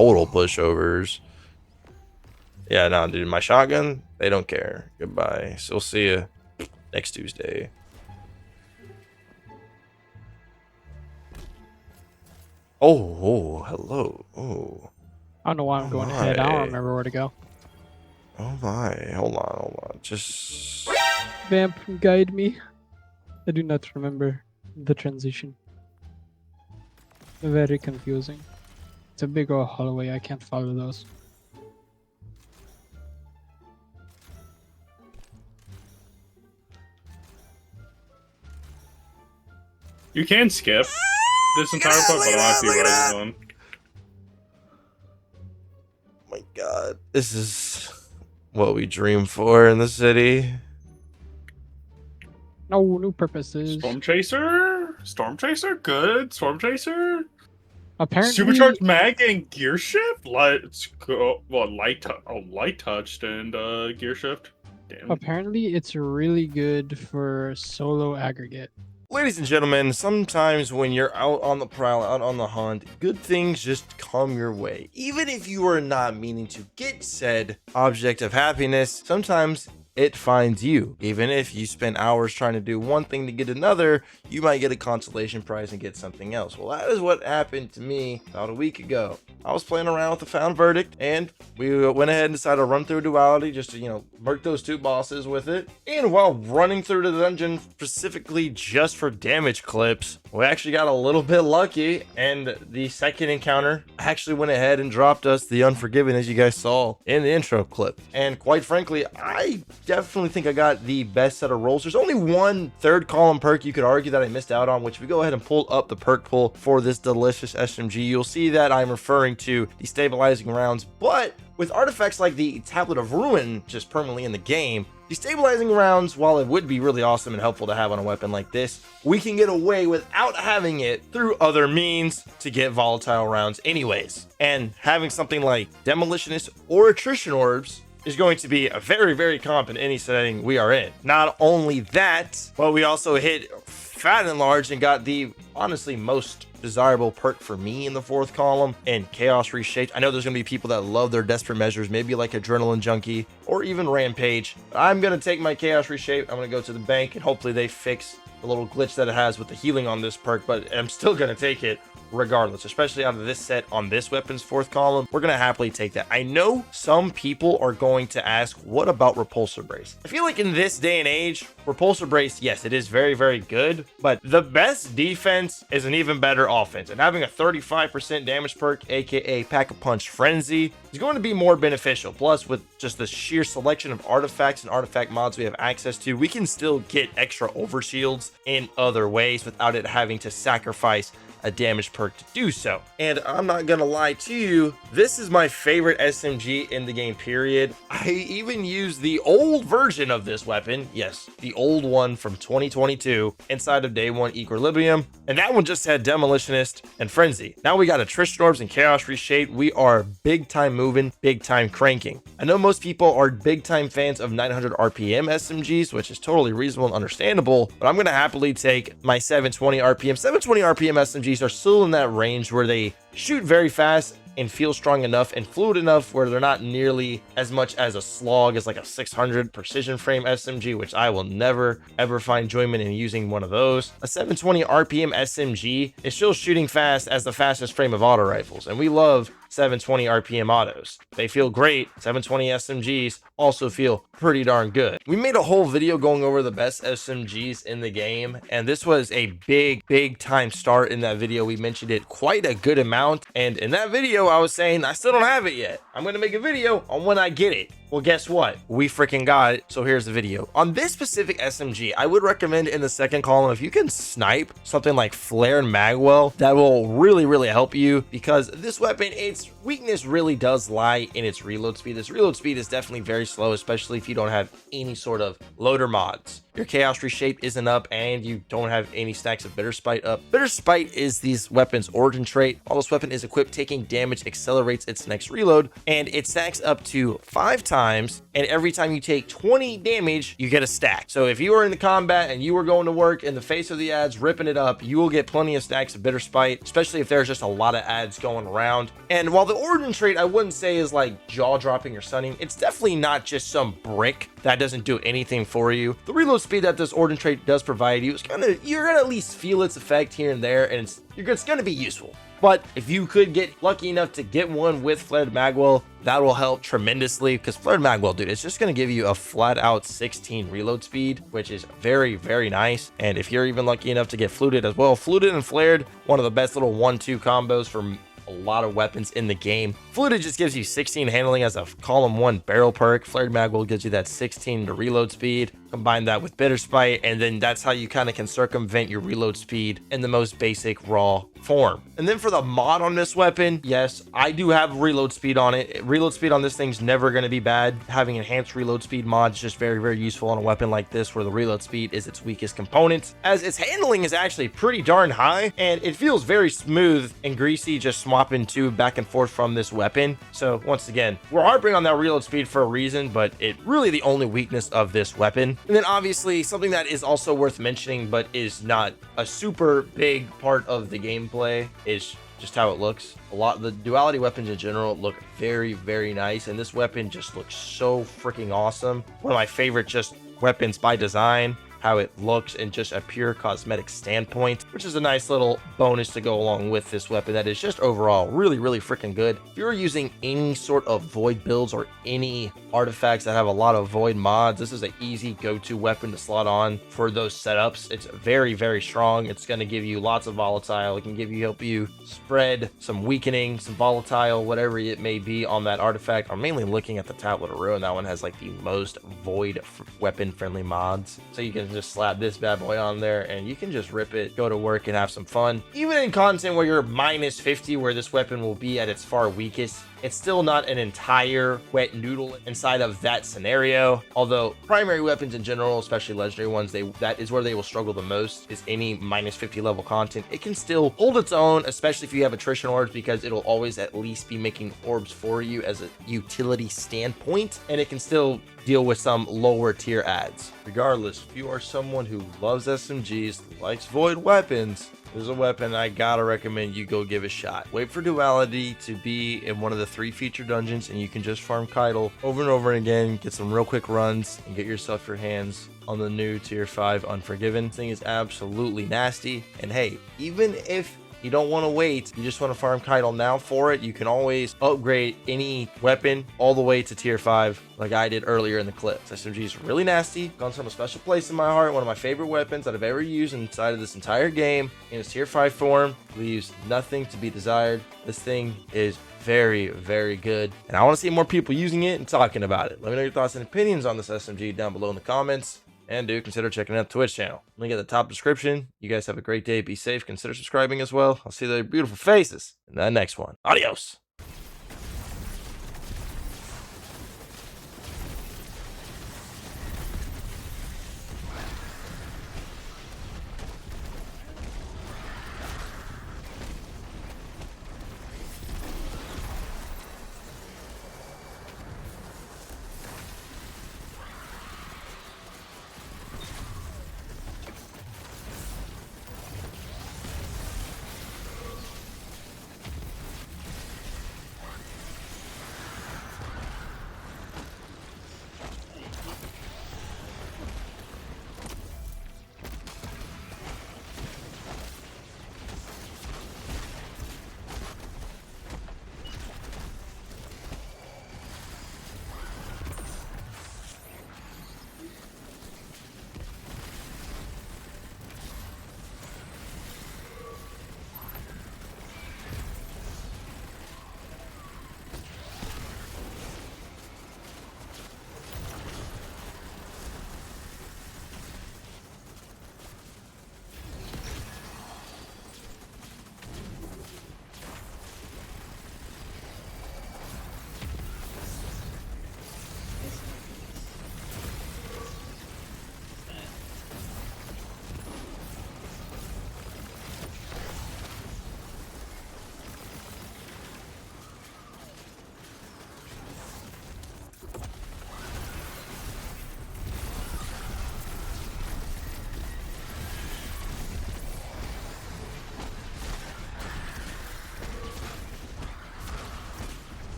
total pushovers. Yeah, no, dude, my shotgun, they don't care. Goodbye. So we'll see you next Tuesday. Oh, hello. Oh. I don't know why I'm going ahead. I don't remember where to go. Oh my. Hold on. Just Vamp, guide me. I do not remember the transition. Very confusing. It's a big old hallway. I can't follow those. You can skip this entire part, but I don't have to rise on. Oh my god. This is what we dream for in the city. No new purposes. Storm Chaser? Storm Chaser? Good. Storm Chaser? Apparently, Supercharged mag and gear shift? Let's go. Well, light touched and gear shift. Damn. apparently it's really good for solo aggregate. Ladies and gentlemen, sometimes when you're out on the prowl, out on the hunt, good things just come your way. Even if you are not meaning to get said object of happiness, sometimes it finds you. Even if you spend hours trying to do one thing to get another, you might get a consolation prize and get something else. Well, that is what happened to me about a week ago. I was playing around with the found verdict, and we went ahead and decided to run through duality just to, murk those two bosses with it. And while running through the dungeon specifically just for damage clips, we actually got a little bit lucky, and the second encounter actually went ahead and dropped us the Unforgiven, as you guys saw in the intro clip. And quite frankly, I definitely think I got the best set of rolls. There's only one third column perk you could argue that I missed out on, which if we go ahead and pull up the perk pool for this delicious SMG, you'll see that I'm referring to destabilizing rounds. But with artifacts like the Tablet of Ruin just permanently in the game, destabilizing rounds, while it would be really awesome and helpful to have on a weapon like this, we can get away without having it through other means to get volatile rounds anyways. And having something like Demolitionist or Attrition Orbs is going to be a very, very comp in any setting we are in. Not only that, but we also hit fat and large and got the honestly most desirable perk for me in the fourth column and Chaos Reshaped. I know there's gonna be people that love their desperate measures, maybe like Adrenaline Junkie or even Rampage. But I'm gonna take my Chaos Reshaped. I'm gonna go to the bank and hopefully they fix the little glitch that it has with the healing on this perk, but I'm still gonna take it regardless, especially out of this set on this weapon's fourth column. We're gonna happily take that. I know some people are going to ask, what about Repulsor Brace? I feel like in this day and age, Repulsor Brace, yes, it is very, very good, but the best defense is an even better offense, and having a 35% damage perk, aka Pack-a-Punch Frenzy, is going to be more beneficial. Plus, with just the sheer selection of artifacts and artifact mods we have access to, we can still get extra overshields in other ways without it having to sacrifice a damage perk to do so. And I'm not gonna lie to you, this is my favorite SMG in the game, period. I even used the old version of this weapon, yes, the old one from 2022 inside of Day 1 Equilibrium, and that one just had Demolitionist and Frenzy. Now we got Attrition Orbs and Chaos Reshaped. We are big time moving, big time cranking. I know most people are big time fans of 900 RPM SMGs, which is totally reasonable and understandable, but I'm gonna happily take my 720 RPM. 720 RPM SMGs are still in that range where they shoot very fast and feel strong enough and fluid enough where they're not nearly as much as a slog as like a 600 precision frame SMG, which I will never ever find enjoyment in using one of those. A 720 RPM SMG is still shooting fast as the fastest frame of auto rifles, and we love 720 RPM autos. They feel great. 720 SMGs also feel pretty darn good. We made a whole video going over the best SMGs in the game, and this was a big time start in that video. We mentioned it quite a good amount, and in that video I was saying I still don't have it yet. I'm gonna make a video on when I get it. Well, guess what? We freaking got it. So here's the video. On this specific SMG, I would recommend in the second column, if you can snipe something like Flare and Magwell, that will really help you, because this weapon, its weakness really does lie in its reload speed. This reload speed is definitely very slow, especially if you don't have any sort of loader mods. Your Chaos Reshape isn't up, and you don't have any stacks of Bitter Spite up. Bitter Spite is this weapon's origin trait. While this weapon is equipped, taking damage accelerates its next reload, and it stacks up to 5 times times, and every time you take 20 damage, you get a stack. So if you are in the combat and you are going to work in the face of the ads, ripping it up, you will get plenty of stacks of Bitter Spite, especially if there's just a lot of ads going around. And while the origin trait I wouldn't say is like jaw-dropping or stunning, it's definitely not just some brick that doesn't do anything for you. The reload speed that this origin trait does provide you is you're gonna at least feel its effect here and there, and it's gonna be useful. But if you could get lucky enough to get one with Flared Magwell, that will help tremendously, because Flared Magwell, dude, it's just going to give you a flat out 16 reload speed, which is very, very nice. And if you're even lucky enough to get fluted as well, fluted and flared, one of the best little 1-2 combos from a lot of weapons in the game. Fluted just gives you 16 handling as a column 1 barrel perk. Flared Magwell gives you that 16 to reload speed. Combine that with Bitter Spite, and then that's how you kind of can circumvent your reload speed in the most basic raw form. And then for the mod on this weapon, yes, I do have reload speed on it. Reload speed on this thing's never going to be bad. Having enhanced reload speed mod is just very, very useful on a weapon like this, where the reload speed is its weakest component, as its handling is actually pretty darn high, and it feels very smooth and greasy just swapping back and forth from this weapon. So once again, we're harping on that reload speed for a reason, but it really the only weakness of this weapon. And then obviously something that is also worth mentioning, but is not a super big part of the gameplay, is just how it looks. A lot of the duality weapons in general look very, very nice, and this weapon just looks so freaking awesome. One of my favorite just weapons by design, how it looks in just a pure cosmetic standpoint, which is a nice little bonus to go along with this weapon that is just overall really, really freaking good. If you're using any sort of void builds or any artifacts that have a lot of void mods, this is an easy go-to weapon to slot on for those setups. It's very, very strong. It's going to give you lots of volatile. It can help you spread some weakening, some volatile, whatever it may be on that artifact. I'm mainly looking at the tablet of ruin. That one has like the most void weapon friendly mods, so you can just slap this bad boy on there and you can just rip it, go to work, and have some fun. Even in content where you're minus 50, where this weapon will be at its far weakest, it's still not an entire wet noodle inside of that scenario. Although primary weapons in general, especially legendary ones, that is where they will struggle the most, is any minus 50 level content. It can still hold its own, especially if you have attrition orbs, because it'll always at least be making orbs for you as a utility standpoint, and it can still deal with some lower tier ads. Regardless, if you are someone who loves SMGs, likes void weapons, there's a weapon I gotta recommend you go give a shot. Wait for duality to be in one of the 3 feature dungeons, and you can just farm Keitel over and over again, get some real quick runs, and get yourself your hands on the new tier 5 Unforgiven. This thing is absolutely nasty, and hey, even if you don't want to wait, you just want to farm Keitel now for it, you can always upgrade any weapon all the way to tier 5 like I did earlier in the clip. SMG is really nasty, gone from a special place in my heart, one of my favorite weapons that I've ever used inside of this entire game. In its tier 5 form, leaves nothing to be desired. This thing is very, very good, and I want to see more people using it and talking about it. Let me know your thoughts and opinions on this SMG down below in the comments. And do consider checking out the Twitch channel. Link at the top description. You guys have a great day. Be safe. Consider subscribing as well. I'll see their beautiful faces in the next one. Adios.